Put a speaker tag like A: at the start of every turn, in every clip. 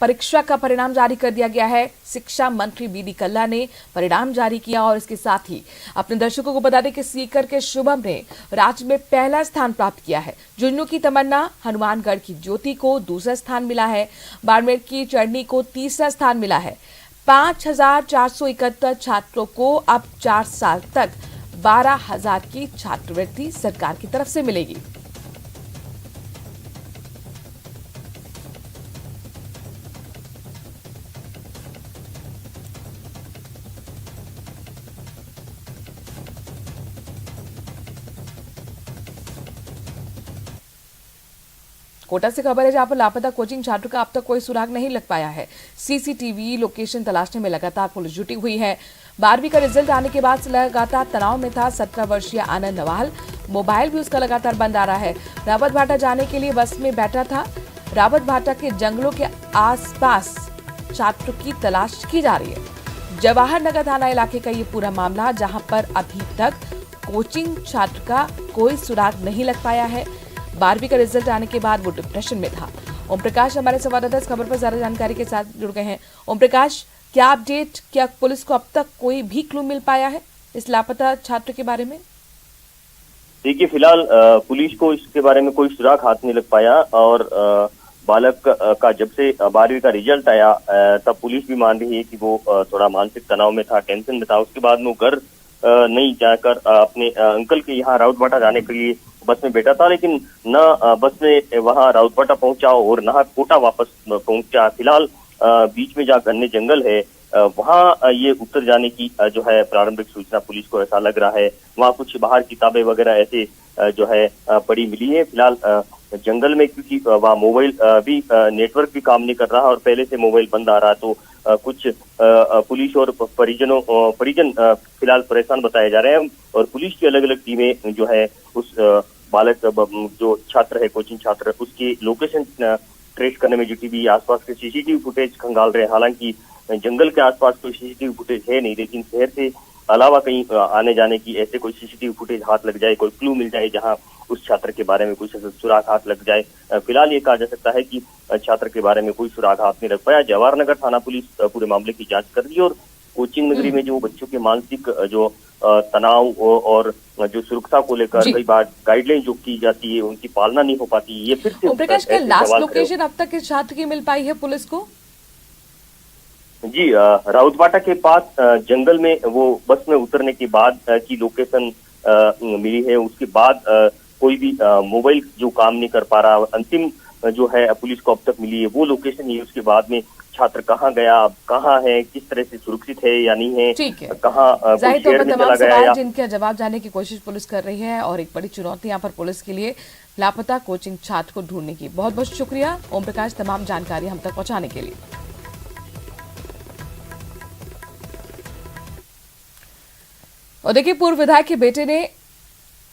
A: परीक्षा का परिणाम जारी कर दिया गया है। शिक्षा मंत्री बी.डी. कल्ला ने परिणाम जारी किया और इसके साथ ही अपने दर्शकों को बता दें कि सीकर के शुभम ने राज्य में पहला स्थान प्राप्त किया है। झुंझुनू की तमन्ना, हनुमानगढ़ की ज्योति को दूसरा स्थान मिला है। बाड़मेर की चरनी को तीसरा स्थान मिला है। 5,471 छात्रों को अब 4 साल तक 12,000 की छात्रवृत्ति सरकार की तरफ से मिलेगी। कोटा से खबर है जहां पर लापता कोचिंग छात्र का अब तक कोई सुराग नहीं लग पाया है। सीसीटीवी लोकेशन तलाशने में लगातार पुलिस जुटी हुई है। 12वीं का रिजल्ट आने के बाद से लगातार तनाव में था 17 वर्षीय आनंद नवाल। मोबाइल भी उसका लगातार बंद आ रहा है। रावत भाटा जाने के लिए बस में बैठा था। रावत भाटा के जंगलों के आसपास छात्र की तलाश की जा रही है। जवाहर नगर थाना इलाके का ये पूरा मामला, जहां पर अभी तक कोचिंग छात्र का कोई सुराग नहीं लग पाया है। 12वीं का रिजल्ट आने के बाद वो डिप्रेशन में था। ओम प्रकाश हमारे संवाददाता इस खबर पर ज्यादा जानकारी के साथ जुड़ गए हैं। ओम प्रकाश, क्या अपडेट, क्या पुलिस को अब तक कोई भी क्लू मिल पाया है इस लापता छात्र के बारे में?
B: देखिए, फिलहाल पुलिस को इसके बारे में कोई सुराग हाथ नहीं लग पाया और बालक का जब से 12वीं का रिजल्ट आया तब पुलिस भी मान रही है कि वो थोड़ा मानसिक तनाव में था, टेंशन में था। उसके बाद वो घर नहीं जाकर अपने अंकल के यहाँ राउतभाटा जाने के लिए बस में बैठा था, लेकिन न बस में वहां राउतभाटा पहुंचा और न कोटा वापस पहुंचा। फिलहाल बीच में जहाँ घने जंगल है वहां ये उतर जाने की जो है प्रारंभिक सूचना पुलिस को ऐसा लग रहा है। वहां कुछ बाहर किताबें वगैरह ऐसे जो है पड़ी मिली है। फिलहाल जंगल में, क्योंकि वहाँ मोबाइल भी नेटवर्क भी काम नहीं कर रहा और पहले से मोबाइल बंद आ रहा, तो कुछ पुलिस और परिजन फिलहाल परेशान बताए जा रहे हैं और पुलिस की अलग अलग टीमें जो है उस बालक जो छात्र है, कोचिंग छात्र, उसकी लोकेशन ट्रेस करने में जुटी हुई। आसपास के सीसीटीवी फुटेज खंगाल रहे हैं। हालांकि जंगल के आसपास कोई सीसीटीवी फुटेज है नहीं, लेकिन शहर से अलावा कहीं आने जाने की ऐसे कोई सीसीटीवी फुटेज हाथ लग जाए, कोई क्लू मिल जाए जहां उस छात्र के बारे में कुछ सुराग हाथ लग जाए। फिलहाल ये कहा जा सकता है कि छात्र के बारे में कोई सुराग हाथ नहीं लग पाया। जवाहर नगर थाना पुलिस पूरे मामले की जांच कर रही है और कोचिंग नगरी में जो बच्चों के मानसिक जो तनाव और जो सुरक्षा को लेकर कई बार गाइडलाइन जो की जाती है उनकी पालना नहीं हो पाती, ये फिर से
A: प्रकाश का लास्ट लोकेशन अब तक इस छात्र की मिल पाई है पुलिस को?
B: जी, राउतभाटा के पास जंगल में वो बस में उतरने के बाद की लोकेशन मिली है। उसके बाद कोई भी मोबाइल जो काम नहीं कर पा रहा, अंतिम जो है पुलिस को अब तक मिली है वो लोकेशन ही। उसके बाद में छात्र कहाँ गया, अब कहाँ है, किस तरह से सुरक्षित है या नहीं है, कहाँ
A: जाहिर तमाम सवाल जिनके जवाब जानने की कोशिश पुलिस कर रही है और एक बड़ी चुनौती यहाँ पर पुलिस के लिए लापता कोचिंग छात्र को ढूंढने की। बहुत बहुत शुक्रिया ओम प्रकाश, तमाम जानकारी हम तक पहुंचाने के लिए। और देखिए, पूर्व विधायक के बेटे ने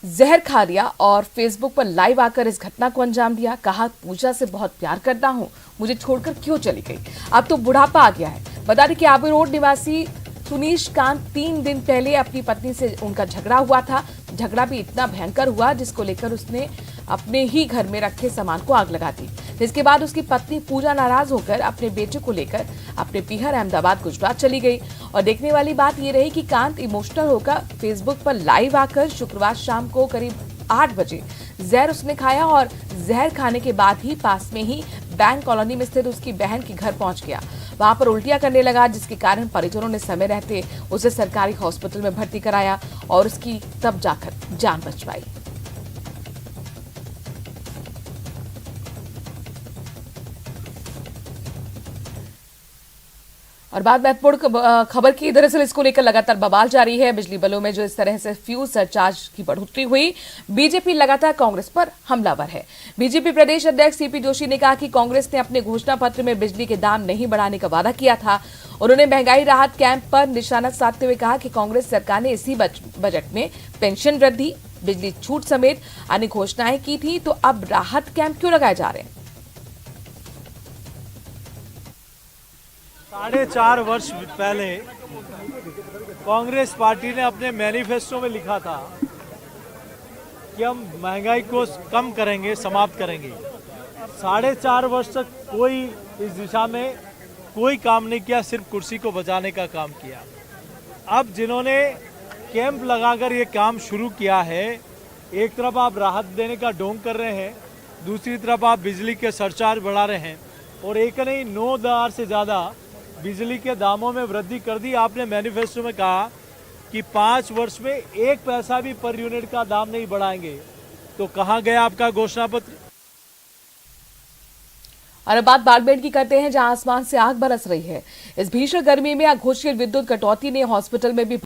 A: जहर खा लिया और फेसबुक पर लाइव आकर इस घटना को अंजाम दिया। कहा, पूजा से बहुत प्यार करता हूं, मुझे छोड़कर क्यों चली गई। अब तो बुढ़ापा आ गया है। बता दें कि आबू रोड निवासी सुनीश कांत 3 दिन पहले अपनी पत्नी से उनका झगड़ा हुआ था। झगड़ा भी इतना भयंकर हुआ जिसको लेकर उसने अपने ही घर में रखे सामान को आग लगा दी। जिसके बाद उसकी पत्नी पूजा नाराज होकर अपने बेटे को लेकर अपने पीहर अहमदाबाद गुजरात चली गई। और देखने वाली बात यह रही कि कांत इमोशनल होकर फेसबुक पर लाइव आकर शुक्रवार शाम को करीब 8 बजे जहर उसने खाया और जहर खाने के बाद ही पास में ही बैंक कॉलोनी में स्थित उसकी बहन के घर पहुंच गया। वहां पर उल्टियां करने लगा, जिसके कारण परिजनों ने समय रहते उसे सरकारी हॉस्पिटल में भर्ती कराया और उसकी तब जाकर जान बच पाई। और बात महत्वपूर्ण खबर की, दरअसल इसको लेकर लगातार बवाल जारी है। बिजली बिलों में जो इस तरह से फ्यूज सरचार्ज की बढ़ोतरी हुई, बीजेपी लगातार कांग्रेस पर हमलावर है। बीजेपी प्रदेश अध्यक्ष सीपी जोशी ने कहा कि कांग्रेस ने अपने घोषणा पत्र में बिजली के दाम नहीं बढ़ाने का वादा किया था। उन्होंने महंगाई राहत कैंप पर निशाना साधते हुए कहा कि कांग्रेस सरकार ने इसी बजट में पेंशन वृद्धि, बिजली छूट समेत अन्य घोषणाएं की थी, तो अब राहत कैंप क्यों लगाए जा रहे हैं?
C: 4.5 वर्ष पहले कांग्रेस पार्टी ने अपने मैनिफेस्टो में लिखा था कि हम महंगाई को कम करेंगे, समाप्त करेंगे। 4.5 वर्ष तक कोई इस दिशा में कोई काम नहीं किया, सिर्फ कुर्सी को बचाने का काम किया। अब जिन्होंने कैंप लगाकर ये काम शुरू किया है, एक तरफ आप राहत देने का ढोंग कर रहे हैं, दूसरी तरफ आप बिजली के सरचार्ज बढ़ा रहे हैं और एक नहीं 9,000 से ज़्यादा बिजली के दामों में वृद्धि कर दी। आपने मैनिफेस्टो में कहा कि 5 वर्ष में 1 पैसा भी पर यूनिट का दाम नहीं बढ़ाएंगे, तो कहाँ गया आपका घोषणा पत्र?
A: और अब बात बाड़मेर की करते हैं, जहां आसमान से आग बरस रही है। इस भीषण गर्मी में अघोषित विद्युत कटौती ने हॉस्पिटल में भी